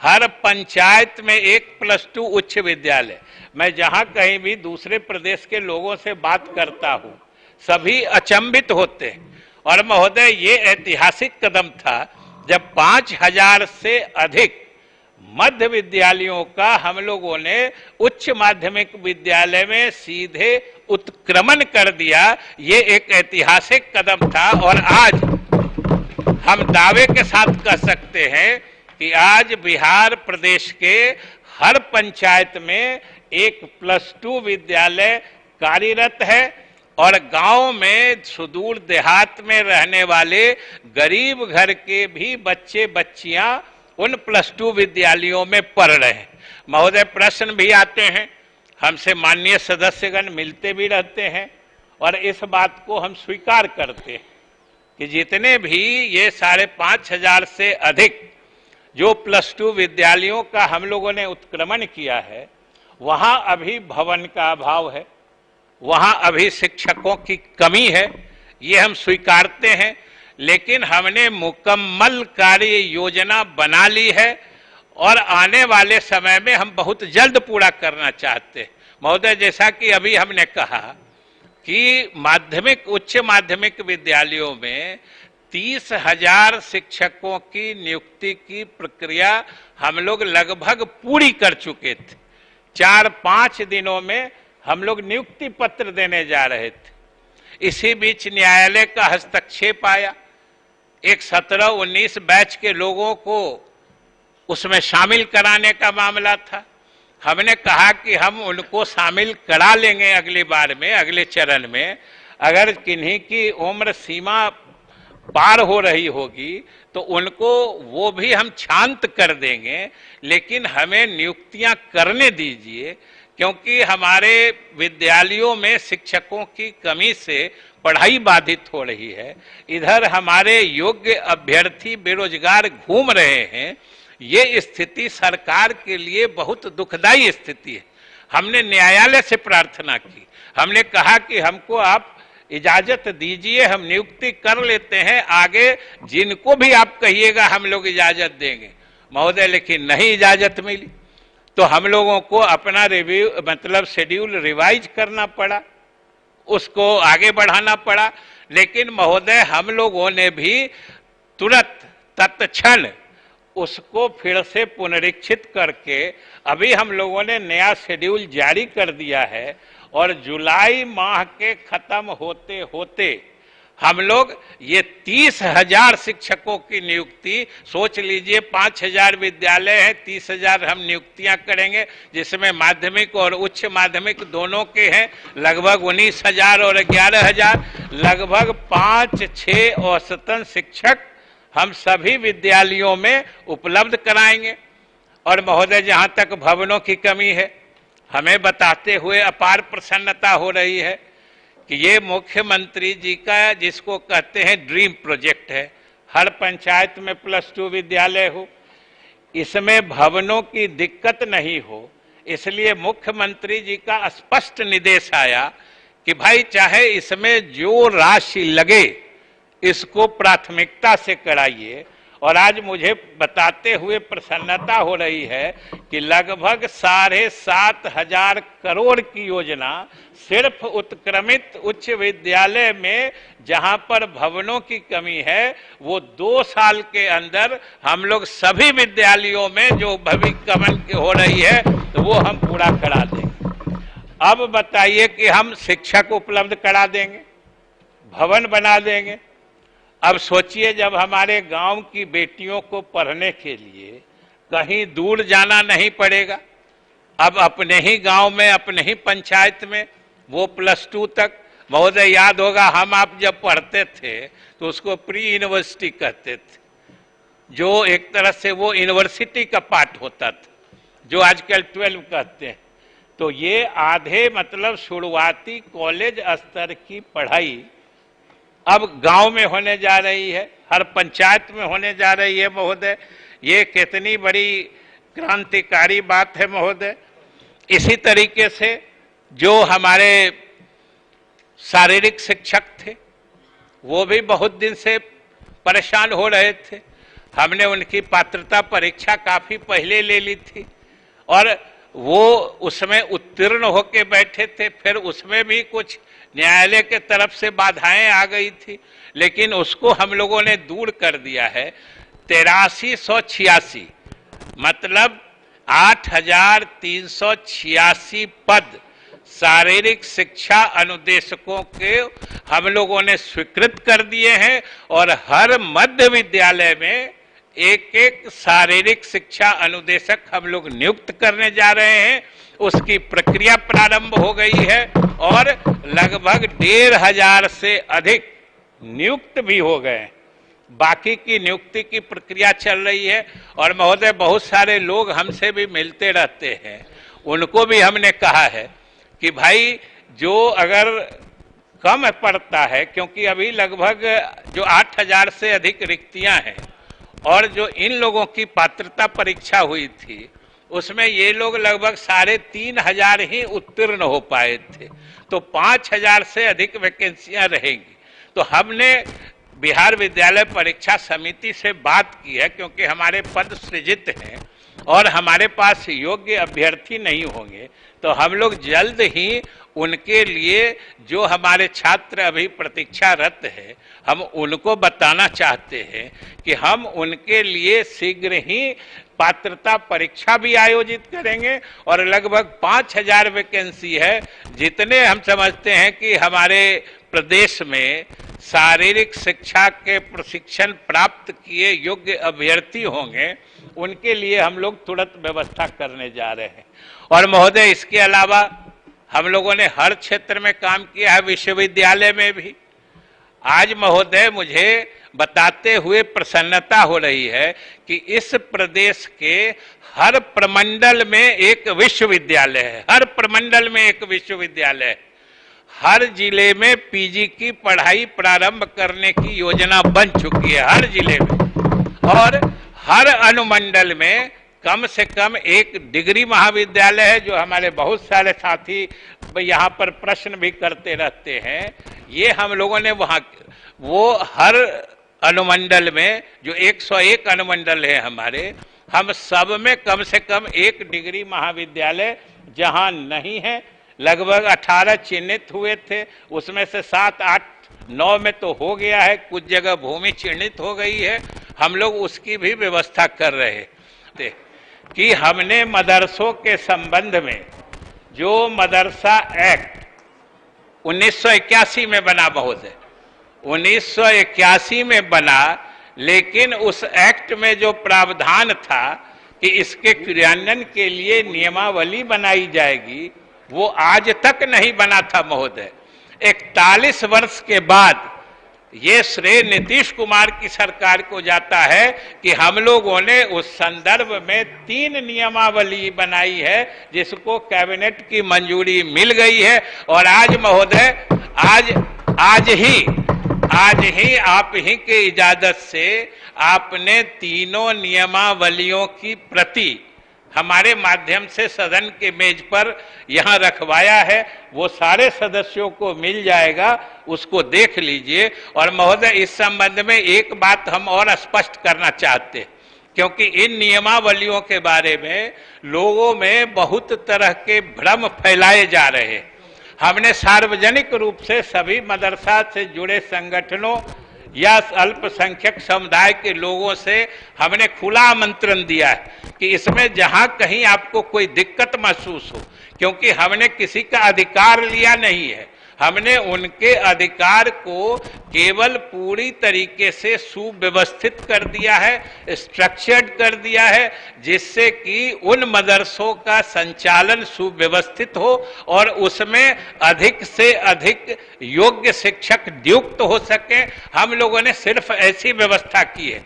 हर पंचायत में एक +2 उच्च विद्यालय। मैं जहां कहीं भी दूसरे प्रदेश के लोगों से बात करता हूं, सभी अचंभित होते हैं। और महोदय, ये ऐतिहासिक कदम था जब 5000 से अधिक मध्य विद्यालयों का हम लोगों ने उच्च माध्यमिक विद्यालय में सीधे उत्क्रमण कर दिया। ये एक ऐतिहासिक कदम था और आज हम दावे के साथ कह सकते हैं कि आज बिहार प्रदेश के हर पंचायत में एक +2 विद्यालय कार्यरत है और गांव में सुदूर देहात में रहने वाले गरीब घर के भी बच्चे बच्चियां उन +2 विद्यालयों में पढ़ रहे हैं। महोदय, प्रश्न भी आते हैं, हमसे माननीय सदस्यगण मिलते भी रहते हैं और इस बात को हम स्वीकार करते हैं कि जितने भी ये 5,500 से अधिक जो +2 विद्यालयों का हम लोगों ने उत्क्रमण किया है, वहां अभी भवन का अभाव है, वहां अभी शिक्षकों की कमी है, ये हम स्वीकारते हैं। लेकिन हमने मुकम्मल कार्य योजना बना ली है और आने वाले समय में हम बहुत जल्द पूरा करना चाहते हैं। महोदय, जैसा कि अभी हमने कहा कि माध्यमिक उच्च माध्यमिक विद्यालयों में 30,000 शिक्षकों की नियुक्ति की प्रक्रिया हम लोग लगभग पूरी कर चुके थे। 4-5 दिनों में हम लोग नियुक्ति पत्र देने जा रहे थे। इसी बीच न्यायालय का हस्तक्षेप आया। एक 17-19 बैच के लोगों को उसमें शामिल कराने का मामला था। हमने कहा कि हम उनको शामिल करा लेंगे अगली बार में, अगले चरण में। अगर किन्हीं की उम्र सीमा पार हो रही होगी तो उनको वो भी हम शांत कर देंगे, लेकिन हमें नियुक्तियां करने दीजिए, क्योंकि हमारे विद्यालयों में शिक्षकों की कमी से पढ़ाई बाधित हो रही है। इधर हमारे योग्य अभ्यर्थी बेरोजगार घूम रहे हैं। ये स्थिति सरकार के लिए बहुत दुखदायी स्थिति है। हमने न्यायालय से प्रार्थना की, हमने कहा कि हमको आप इजाजत दीजिए, हम नियुक्ति कर लेते हैं, आगे जिनको भी आप कहिएगा हम लोग इजाजत देंगे। महोदय, लेकिन नहीं इजाजत मिली तो हम लोगों को अपना रिव्यू शेड्यूल रिवाइज करना पड़ा, उसको आगे बढ़ाना पड़ा। लेकिन महोदय, हम लोगों ने भी तुरंत तत्क्षण उसको फिर से पुनरीक्षित करके अभी हम लोगों ने नया शेड्यूल जारी कर दिया है और जुलाई माह के खत्म होते होते हम लोग ये 30,000 शिक्षकों की नियुक्ति, सोच लीजिए 5,000 विद्यालय है, 30,000 हम नियुक्तियां करेंगे, जिसमें माध्यमिक और उच्च माध्यमिक दोनों के हैं लगभग 19,000 और 11,000, लगभग 5-6 औसतन शिक्षक हम सभी विद्यालयों में उपलब्ध कराएंगे। और महोदय, जहां तक भवनों की कमी है, हमें बताते हुए अपार प्रसन्नता हो रही है कि ये मुख्यमंत्री जी का जिसको कहते हैं ड्रीम प्रोजेक्ट है, हर पंचायत में +2 विद्यालय हो, इसमें भवनों की दिक्कत नहीं हो। इसलिए मुख्यमंत्री जी का स्पष्ट निर्देश आया कि भाई चाहे इसमें जो राशि लगे इसको प्राथमिकता से कराइए। और आज मुझे बताते हुए प्रसन्नता हो रही है कि लगभग 7,500 करोड़ की योजना सिर्फ उत्क्रमित उच्च विद्यालय में, जहां पर भवनों की कमी है, वो 2 साल के अंदर हम लोग सभी विद्यालयों में जो भविष्यवाणी हो रही है तो वो हम पूरा करा देंगे। अब बताइए कि हम शिक्षक उपलब्ध करा देंगे, भवन बना देंगे। अब सोचिए, जब हमारे गांव की बेटियों को पढ़ने के लिए कहीं दूर जाना नहीं पड़ेगा, अब अपने ही गांव में, अपने ही पंचायत में वो +2 तक। महोदय, याद होगा हम आप जब पढ़ते थे तो उसको प्री यूनिवर्सिटी कहते थे, जो एक तरह से वो यूनिवर्सिटी का पार्ट होता था, जो आजकल 12 कहते हैं। तो ये आधे शुरुआती कॉलेज स्तर की पढ़ाई अब गांव में होने जा रही है, हर पंचायत में होने जा रही है। महोदय, ये कितनी बड़ी क्रांतिकारी बात है महोदय। इसी तरीके से जो हमारे शारीरिक शिक्षक थे वो भी बहुत दिन से परेशान हो रहे थे। हमने उनकी पात्रता परीक्षा काफी पहले ले ली थी और वो उसमें उत्तीर्ण होके बैठे थे। फिर उसमें भी कुछ न्यायालय के तरफ से बाधाएं आ गई थी, लेकिन उसको हम लोगों ने दूर कर दिया है। 8386 मतलब 8386 पद शारीरिक शिक्षा अनुदेशकों के हम लोगों ने स्वीकृत कर दिए हैं और हर मध्य विद्यालय में एक एक शारीरिक शिक्षा अनुदेशक हम लोग नियुक्त करने जा रहे हैं। उसकी प्रक्रिया प्रारंभ हो गई है और लगभग 1500 से अधिक नियुक्त भी हो गए। बाकी की नियुक्ति की प्रक्रिया चल रही है और महोदय बहुत सारे लोग हमसे भी मिलते रहते हैं, उनको भी हमने कहा है कि भाई जो अगर कम पड़ता है, क्योंकि अभी लगभग जो 8000 से अधिक रिक्तियां हैं और जो इन लोगों की पात्रता परीक्षा हुई थी उसमें ये लोग लगभग 3500 ही उत्तीर्ण हो पाए थे, तो 5000 से अधिक वैकेंसियां रहेंगी। तो हमने बिहार विद्यालय परीक्षा समिति से बात की है, क्योंकि हमारे पद सृजित हैं और हमारे पास योग्य अभ्यर्थी नहीं होंगे, तो हम लोग जल्द ही उनके लिए जो हमारे छात्र अभी प्रतीक्षारत है हम उनको बताना चाहते हैं कि हम उनके लिए शीघ्र ही पात्रता परीक्षा भी आयोजित करेंगे और लगभग 5000 वैकेंसी है। जितने हम समझते हैं कि हमारे प्रदेश में शारीरिक शिक्षा के प्रशिक्षण प्राप्त किए योग्य अभ्यर्थी होंगे, उनके लिए हम लोग तुरंत व्यवस्था करने जा रहे हैं। और महोदय इसके अलावा हम लोगों ने हर क्षेत्र में काम किया है, विश्वविद्यालय में भी। आज महोदय मुझे बताते हुए प्रसन्नता हो रही है कि इस प्रदेश के हर प्रमंडल में एक विश्वविद्यालय है, हर प्रमंडल में एक विश्वविद्यालय है। हर जिले में पीजी की पढ़ाई प्रारंभ करने की योजना बन चुकी है हर जिले में, और हर अनुमंडल में कम से कम एक डिग्री महाविद्यालय है। जो हमारे बहुत सारे साथी यहाँ पर प्रश्न भी करते रहते हैं, ये हम लोगों ने वहाँ वो हर अनुमंडल में जो 101 अनुमंडल है हमारे, हम सब में कम से कम एक डिग्री महाविद्यालय जहाँ नहीं है, लगभग 18 चिन्हित हुए थे, उसमें से 7, 8, 9 में तो हो गया है, कुछ जगह भूमि चिन्हित हो गई है। हम लोग उसकी भी व्यवस्था कर रहे थे कि हमने मदरसों के संबंध में जो मदरसा एक्ट 1981 में बना, महोदय 1981 में बना, लेकिन उस एक्ट में जो प्रावधान था कि इसके क्रियान्वयन के लिए नियमावली बनाई जाएगी, वो आज तक नहीं बना था महोदय। 41 वर्ष के बाद ये श्रेय नीतीश कुमार की सरकार को जाता है कि हम लोगों ने उस संदर्भ में 3 नियमावली बनाई है, जिसको कैबिनेट की मंजूरी मिल गई है। और आज महोदय आज ही आप ही के इजाजत से आपने तीनों नियमावलियों की प्रति हमारे माध्यम से सदन के मेज पर यहाँ रखवाया है। वो सारे सदस्यों को मिल जाएगा, उसको देख लीजिए। और महोदय इस संबंध में एक बात हम और स्पष्ट करना चाहते हैं, क्योंकि इन नियमावलियों के बारे में लोगों में बहुत तरह के भ्रम फैलाए जा रहे हैं। हमने सार्वजनिक रूप से सभी मदरसा से जुड़े संगठनों या अल्पसंख्यक समुदाय के लोगों से हमने खुला आमंत्रण दिया है कि इसमें जहां कहीं आपको कोई दिक्कत महसूस हो, क्योंकि हमने किसी का अधिकार लिया नहीं है, हमने उनके अधिकार को केवल पूरी तरीके से सुव्यवस्थित कर दिया है, स्ट्रक्चर्ड कर दिया है, जिससे कि उन मदरसों का संचालन सुव्यवस्थित हो और उसमें अधिक से अधिक योग्य शिक्षक नियुक्त हो सके। हम लोगों ने सिर्फ ऐसी व्यवस्था की है।